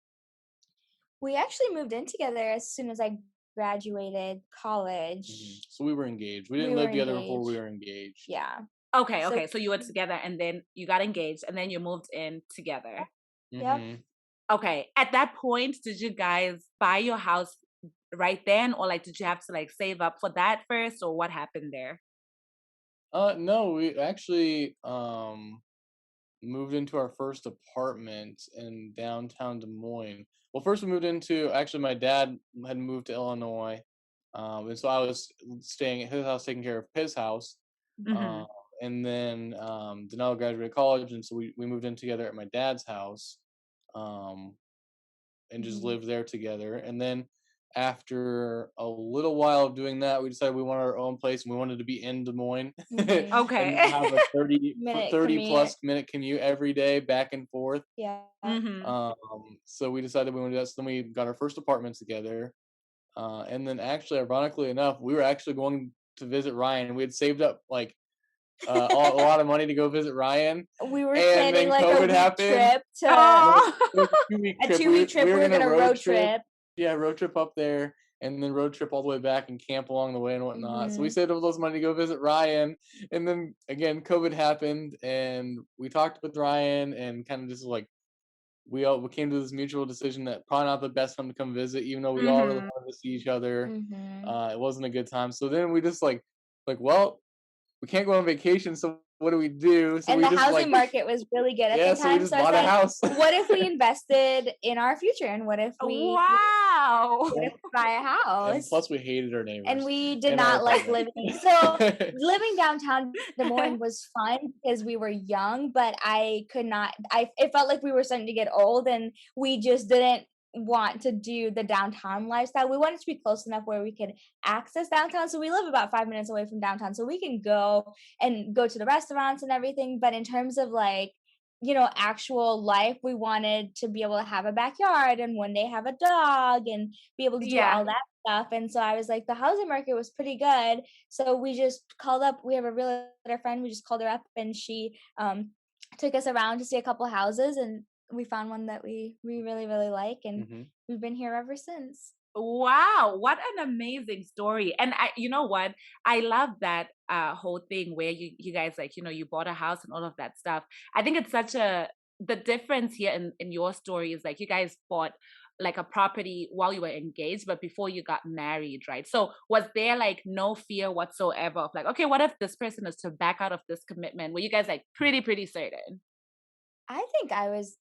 We actually moved in together as soon as I graduated college. So we were engaged. We We didn't were live together before we engaged. were engaged. Yeah. Okay, So okay. So you were together and then you got engaged and then you moved in together. yep. Hmm Okay. At that point, did you guys buy your house right then, or like did you have to like save up for that first, or what happened there? No, we actually moved into our first apartment in downtown Des Moines. Well, first we moved into actually my dad had moved to Illinois, and so I was staying at his house, taking care of his house. Mhm. Uh, Hmm. and then Danelle graduated college, and so we moved in together at my dad's house, um, and just Mhm. lived there together. And then after a little while of doing that, we decided we wanted our own place and we wanted to be in Des Moines Mhm. and Okay. not have a 30 Minute 30 commute. plus minute commute every day back and forth. Yeah. Mhm. So we decided we wanted to do that. So then we got our first apartment together. And then actually, ironically enough, we were actually going to visit Ryan. We had saved up like a lot of money to go visit Ryan, We were and planning then like a COVID week happened. trip to Well, Oh. it was a 2 week a trip. 2 week We trip. were We were gonna gonna road road trip, trip. yeah, road trip up there, and then road trip all the way back and camp along the way and whatnot. So we Mhm. saved up those money to go visit Ryan, and then again COVID happened, and we talked with Ryan and kind of just like we came to this mutual decision that probably not the best time to come visit, even though we all really Mhm. wanted to see each other. Mhm. It wasn't a good time. So then we just like well, we can't go on vacation, so what do we do? So And we the just housing like market was really good at yeah, the so we time. just So I was bought a like, house. what if we invested in our future? And Wow. what if we buy a And house? plus we hated our And neighbors we did in our not like apartment. living. So living downtown Des Moines was fun because we were young, but I could not. It felt like we were starting to get old, and we just didn't want to do the downtown lifestyle. We wanted to be close enough where we could access downtown. So we live about 5 minutes away from downtown, so we can go to the restaurants and everything. But in terms of like, actual life, we wanted to be able to have a backyard and one day have a dog and be able to do Yeah. all that stuff. And so I was like, the housing market was pretty good. So we just called up, we have a realtor friend, we just called her up and she took us around to see a couple houses and we found one that we really, really like and Mhm. we've been here ever since. Wow, what an amazing story. And you know what? I love that whole thing where you guys like, you bought a house and all of that stuff. I think it's such the difference here in your story is like you guys bought like a property while you were engaged, but before you got married, right? So was there like no fear whatsoever of like, okay, what if this person is to back out of this commitment? Were you guys like pretty certain? I think I was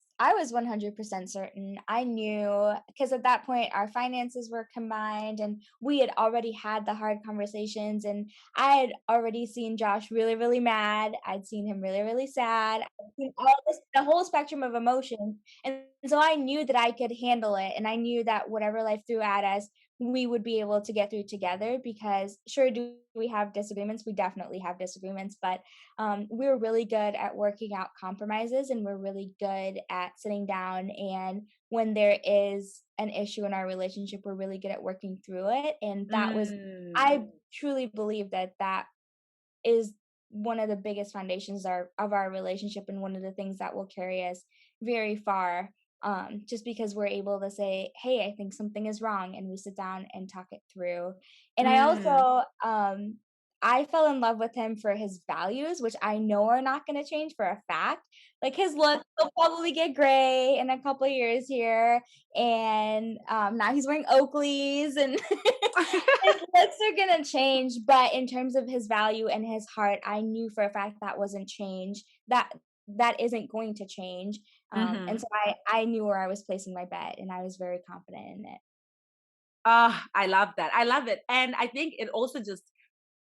100% certain. I knew because at that point our finances were combined and we had already had the hard conversations and I had already seen Josh really, really mad. I'd seen him really, really sad. I'd seen all this, the whole spectrum of emotions. And so I knew that I could handle it and I knew that whatever life threw at us, we would be able to get through together because sure do we have disagreements? We definitely have disagreements, but we're really good at working out compromises and we're really good at sitting down and when there is an issue in our relationship we're really good at working through it and that was Mm. I truly believe that that is one of the biggest foundations of our relationship and one of the things that will carry us very far just because we're able to say hey I think something is wrong and we sit down and talk it through and I Mm. also I fell in love with him for his values which I know are not going to change for a fact like his look will probably get gray in a couple of years here and now he's wearing Oakleys and his looks are gonna change, but in terms of his value and his heart, I knew for a fact that wasn't change. That isn't going to change. And Mhm. so I knew where I was placing my bet, and I was very confident in it. Ah, I love that. I love it. And I think it also just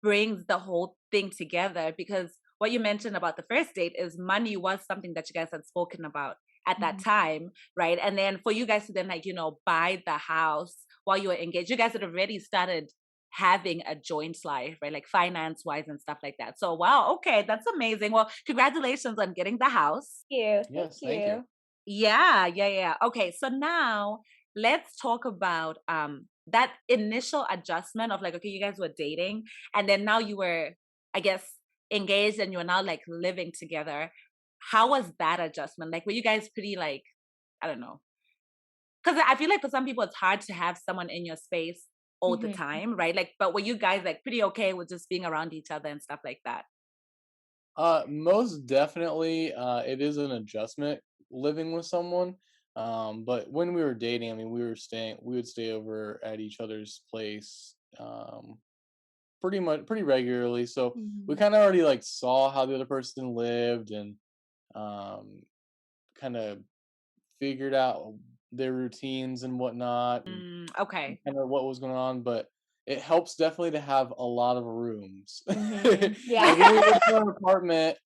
brings the whole thing together because what you mentioned about the first date is money was something that you guys had spoken about at that Mhm. time, right? And then for you guys to then like, buy the house while you were engaged, you guys had already started having a joint life, right? Like finance wise and stuff like that. So wow, okay, that's amazing. Well, congratulations on getting the house. Thank Yes, thank you. you. Yeah. Okay, so now let's talk about that initial adjustment of like, okay, you guys were dating and then now you were, I guess, engaged and you're now like living together. How was that adjustment? Like, were you guys pretty like, I don't know. Because I feel like for some people it's hard to have someone in your space all the Mhm. time, right? Like, but were you guys like pretty okay with just being around each other and stuff like that? Most definitely, it is an adjustment living with someone. But when we were dating, I mean, we would stay over at each other's place, pretty regularly. So we Mhm. kind of already like saw how the other person lived and um, kind of figured out their routines and whatnot, and Okay. kind of what was going on. But it helps definitely to have a lot of rooms. Mhm. Like when we lived Yeah. in our apartment,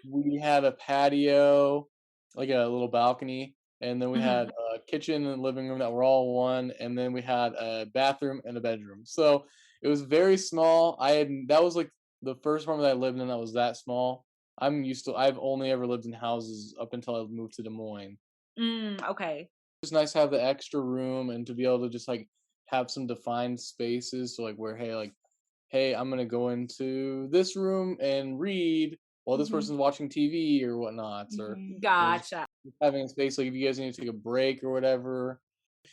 we had a patio, like a little balcony, and then we Mhm. had a kitchen and living room that were all one, and then we had a bathroom and a bedroom. So it was very small. That was like the first apartment that I lived in that was that small. I've only ever lived in houses up until I moved to Des Moines. Okay. It's nice to have the extra room and to be able to just like have some defined spaces. So like where hey, I'm gonna go into this room and read while this Mhm. person's watching TV or whatnot, Mhm. or just Gotcha. having a space like if you guys need to take a break or whatever,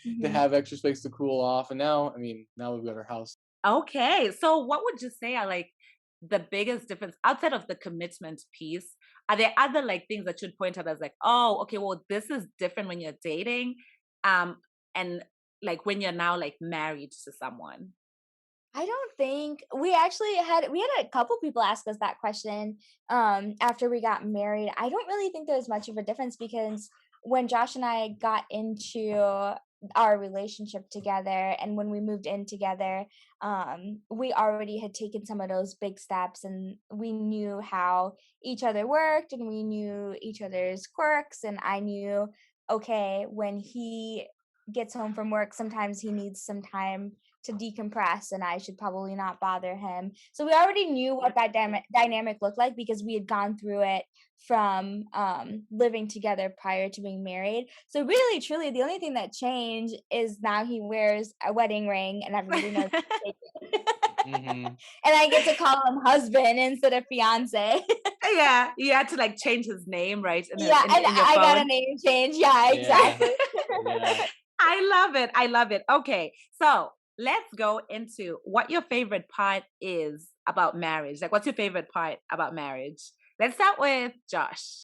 to Mhm. have extra space to cool off. And now, I mean, now we've got our house. Okay. So what would you say are like the biggest difference outside of the commitment piece? Are there other like things that you'd point out as like, oh, okay, well, this is different when you're dating, um, and like when you're now like married to someone? I don't think we had a couple people ask us that question after we got married. I don't really think there's much of a difference because when Josh and I got into our relationship together and when we moved in together, we already had taken some of those big steps and we knew how each other worked and we knew each other's quirks and I knew okay, when he gets home from work, sometimes he needs some time to decompress and I should probably not bother him. So we already knew what that dynamic looked like because we had gone through it from living together prior to being married. So really, truly, the only thing that changed is now he wears a wedding ring and everybody knows. Hmm. And I get to call him husband instead of fiance. Yeah, you had to like change his name, right? Yeah, and In your I got a phone. name change. Yeah, Yeah, exactly. yeah. I love it. I love it. Okay. So let's go into what your favorite part is about marriage. Like, what's your favorite part about marriage? Let's start with Josh.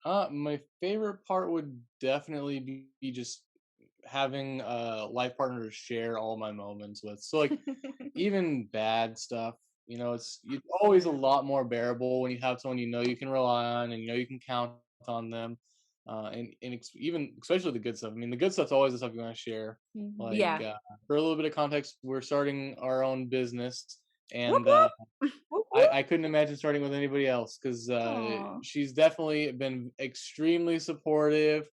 My favorite part would definitely be just having a life partner to share all my moments with. So like even bad stuff, it's always a lot more bearable when you have someone you can rely on and you can count on them. Even especially the good stuff. I mean, the good stuff's always the stuff you want to share. Mhm. Like Yeah. for a little bit of context, we're starting our own business, Whoop and whoop. Whoop whoop. I couldn't imagine starting with anybody else because Aw. she's definitely been extremely supportive,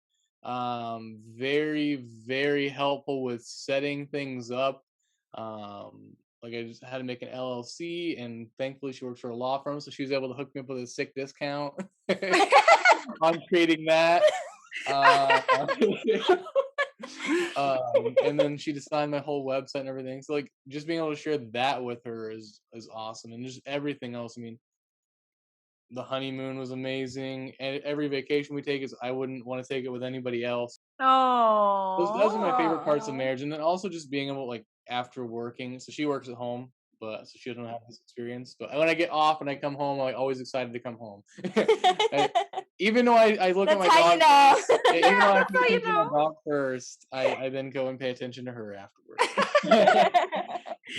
very, very helpful with setting things up. Like I just had to make an LLC, and thankfully she works for a law firm, so she was able to hook me up with a sick discount on creating that. Uh, and then she designed my whole website and everything. So like just being able to share that with her is awesome, and just everything else. I mean, the honeymoon was amazing, and every vacation we take is I wouldn't want to take it with anybody else. Those are my Oh. favorite parts of Aw. marriage, and then also just being able like after working. So she works at home, but so she doesn't have this experience. But when I get off and I come home, I'm like, always excited to come home. I- Even though I look at That's my how you dog, know. yeah, even though Yeah, I that's pay how you attention to my know. dog first, I then go and pay attention to her afterwards.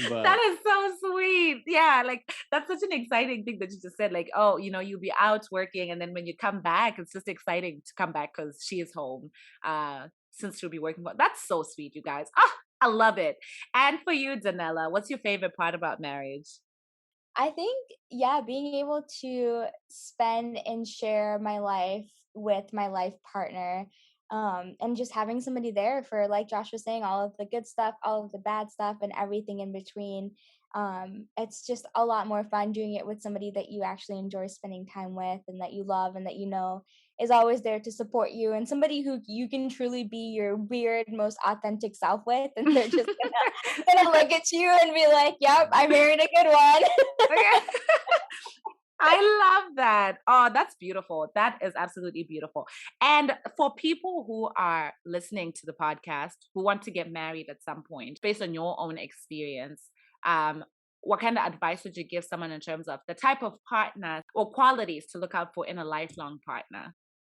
But That is so sweet. Yeah, like that's such an exciting thing that you just said. Like, oh, you'll be out working, and then when you come back, it's just exciting to come back because she is home. Since she'll be working. That's so sweet, you guys. Ah, I love it. And for you, Danella, what's your favorite part about marriage? I think, yeah, being able to spend and share my life with my life partner, and just having somebody there for, like Josh was saying, all of the good stuff, all of the bad stuff, and everything in between. It's just a lot more fun doing it with somebody that you actually enjoy spending time with and that you love and that you know is always there to support you and somebody who you can truly be your weird, most authentic self with. And they're just gonna look at you and be like, yep, I married a good one. Okay. I love that. Oh, that's beautiful. That is absolutely beautiful. And for people who are listening to the podcast who want to get married at some point, based on your own experience, um, what kind of advice would you give someone in terms of the type of partner or qualities to look out for in a lifelong partner?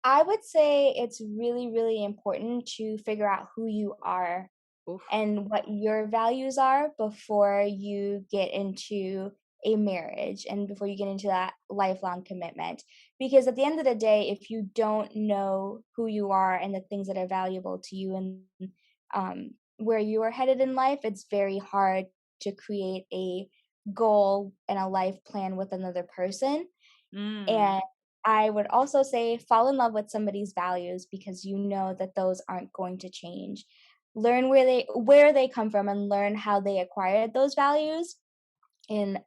I would say it's really, really important to figure out who you are Oof. and what your values are before you get into a marriage and before you get into that lifelong commitment. Because at the end of the day, if you don't know who you are and the things that are valuable to you and where you are headed in life, it's very hard to create a goal and a life plan with another person. Mm. And I would also say fall in love with somebody's values because you know that those aren't going to change. Learn where they come from and learn how they acquired those values, and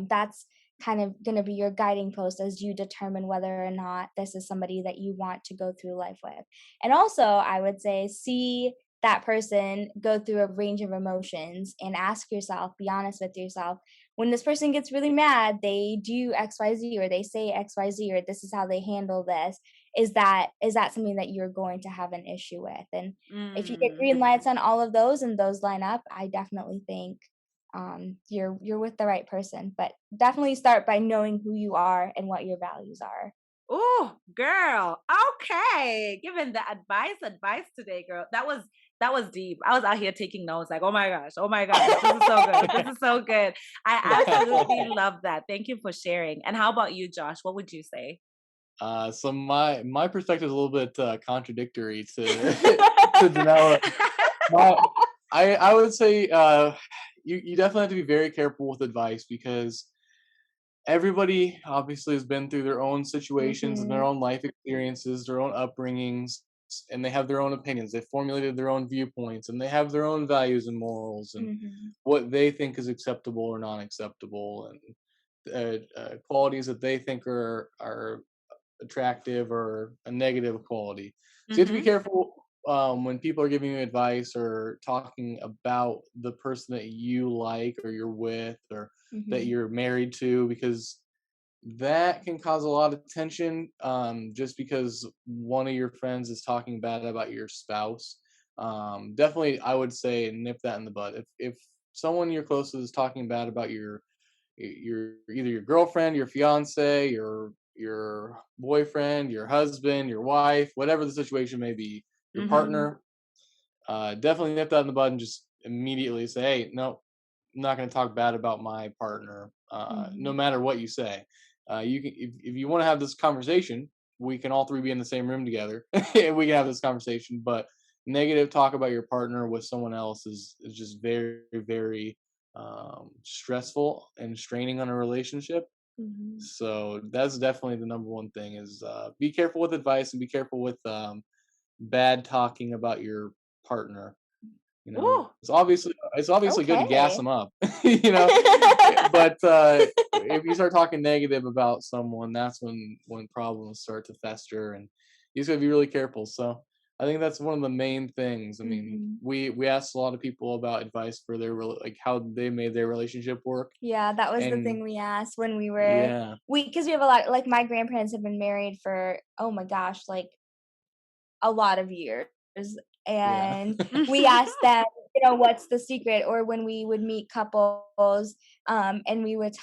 that's kind of going to be your guiding post as you determine whether or not this is somebody that you want to go through life with. And also, I would say, see that person go through a range of emotions and ask yourself, be honest with yourself, when this person gets really mad, they do XYZ, or they say XYZ, or this is how they handle this. Is that something that you're going to have an issue with? And if you get Mm. green lights on all of those and those line up, I definitely think you're with the right person. But definitely start by knowing who you are and what your values are. Oh, girl. Okay. Giving the advice today, girl. That was deep. I was out here taking notes like, oh my gosh, oh my gosh. This is so good. This is so good. I absolutely love that. Thank you for sharing. And how about you, Josh? What would you say? So my perspective is a little bit contradictory to to Danella. My, I would say you definitely have to be very careful with advice because everybody obviously has been through their own situations and their Mhm. own life experiences, their own upbringings, and they have their own opinions. They formulated their own viewpoints and they have their own values and morals and Mhm. what they think is acceptable or non acceptable, and qualities that they think are attractive or a negative quality. So you have to be Mm-hmm. careful when people are giving you advice or talking about the person that you like or you're with or that Mhm. you're married to, because that can cause a lot of tension, just because one of your friends is talking bad about your spouse. Definitely, I would say nip that in the bud. If someone you're close to is talking bad about your either your girlfriend, your fiance, your boyfriend, your husband, your wife, whatever the situation may be, your Mm-hmm. partner, definitely nip that in the bud and just immediately say, "Hey, no, I'm not going to talk bad about my partner, no Mhm. matter what you say. You can, if you want to have this conversation, we can all three be in the same room together, and we can have this conversation. But negative talk about your partner with someone else is just very very stressful and straining on a relationship. Mhm. So that's definitely the number one thing is be careful with advice and be careful with bad talking about your partner. You know, Oh, it's obviously good to gas Okay. them up, you know, but if you start talking negative about someone, that's when problems start to fester, and you just gotta be really careful. So I think that's one of the main things. I mean, Mhm. we asked a lot of people about advice for their like how they made their relationship work, Yeah, that was the and thing we asked when yeah, because we have a lot, like, my grandparents have been married for, oh my gosh, like, a lot of years, yeah, and we asked them, "What's the secret?" Or when we would meet couples, and we would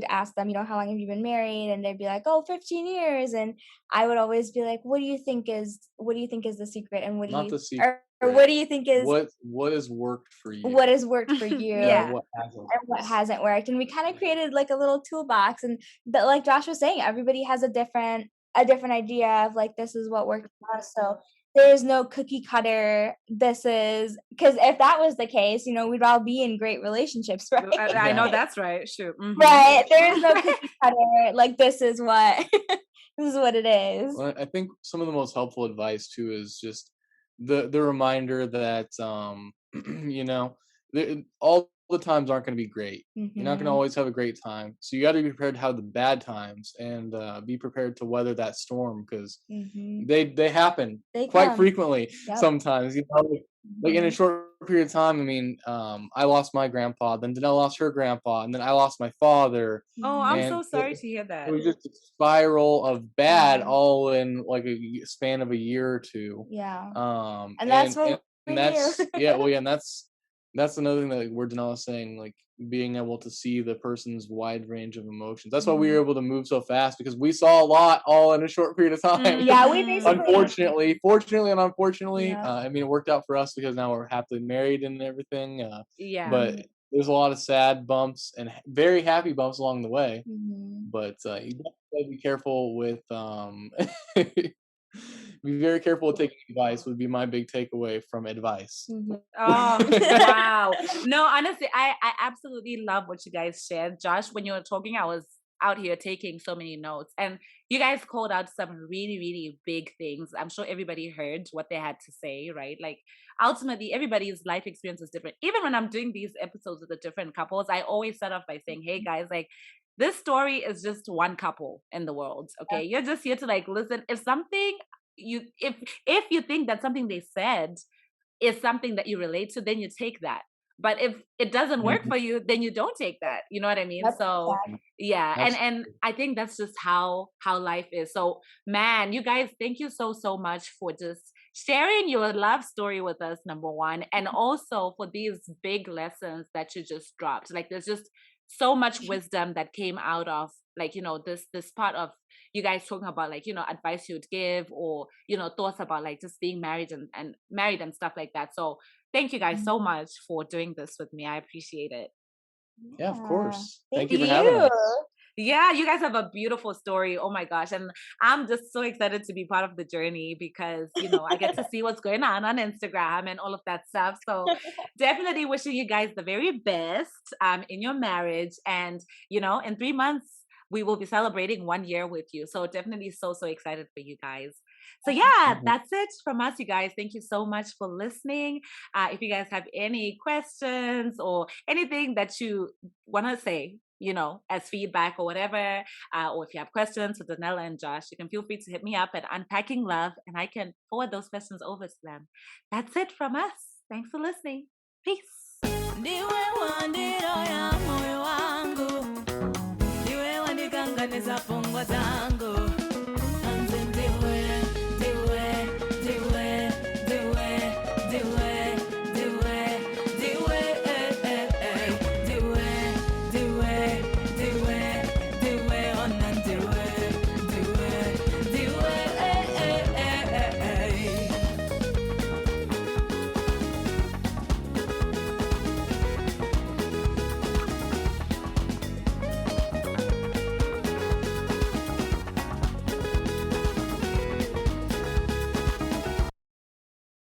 ask them, "How long have you been married?" And they'd be like, "Oh, 15 years." And I would always be like, "What do you think is the secret? And what do not you the or what secret. do you think is What has worked for what you, has worked for you?" and yeah. what hasn't? And what hasn't worked, and we kind of created like a little toolbox. And but like Josh was saying, everybody has a different idea of like, this is what worked for us. So there's no cookie cutter. This is because if that was the case, we'd all be in great relationships, right? I know Yeah, that's right. Shoot. Mm-hmm. Right, there is no cookie cutter, like, this is what this is what it is. well, I think some of the most helpful advice too is just the reminder that you know, all the times aren't going to be great. You're not going to Mhm. always have a great time, so you got to be prepared to have the bad times and be prepared to weather that storm because Mhm. they happen They quite come. frequently Yep. sometimes. Like in a Mhm. short period of time. I mean, I lost my grandpa, then Danelle lost her grandpa, and then I lost my father, Oh, I'm Mhm. and so sorry to hear it that. was just a spiral of bad Yeah. all in like a span of a year or two. Yeah. Um, And that's and and what and we do. that's yeah, well, yeah, and that's another thing that like, where Danelle is saying, like being able to see the person's wide range of emotions. That's why we were Mhm. able to move so fast because we saw a lot all in a short period of time. Yeah, we Mm-hmm. basically Fortunately, and unfortunately, Yep. I mean, it worked out for us because now we're happily married and everything. Yeah. But Mhm. there's a lot of sad bumps and very happy bumps along the way. Mhm. But you definitely gotta be careful with be very careful with taking advice. Would be my big takeaway from advice. Mhm. Oh, wow. No, honestly, I absolutely love what you guys shared. Josh, when you were talking, I was out here taking so many notes. And you guys called out some really, really big things. I'm sure everybody heard what they had to say, right? Like ultimately, everybody's life experience is different. Even when I'm doing these episodes with the different couples, I always start off by saying, hey guys, like this story is just one couple in the world. Okay. You're just here to like listen. If something if you think that something they said is something that you relate to, then you take that. But if it doesn't work Mhm. for you, then you don't take that. You know what I mean? Yep, So exactly. yeah, and Absolutely. I think that's just how life is. So man, you guys, thank you so much for just sharing your love story with us, number one, and also for these big lessons that you just dropped. Like there's just so much wisdom that came out of like this part of you guys talking about like advice you'd give, or thoughts about like just being married and married and stuff like that. So thank you guys so much for doing this with me. I appreciate it. Yeah, of Yeah. course. Thank Thank you for having you. us. Yeah, you guys have a beautiful story. Oh my gosh. And I'm just so excited to be part of the journey because, I get to see what's going on Instagram and all of that stuff. So definitely wishing you guys the very best in your marriage. And, in 3 months, we will be celebrating 1 year with you. So definitely so excited for you guys. So yeah, Mhm. that's it from us, you guys. Thank you so much for listening. If you guys have any questions or anything that you want to say, as feedback or whatever, or if you have questions for Danella and Josh, you can feel free to hit me up at Unpacking Love and I can forward those questions over to them. That's it from us. Thanks for listening. Peace. Ndiwe wandiro ya moyo wangu, ndiwe wandikanganisa pungwa zangu.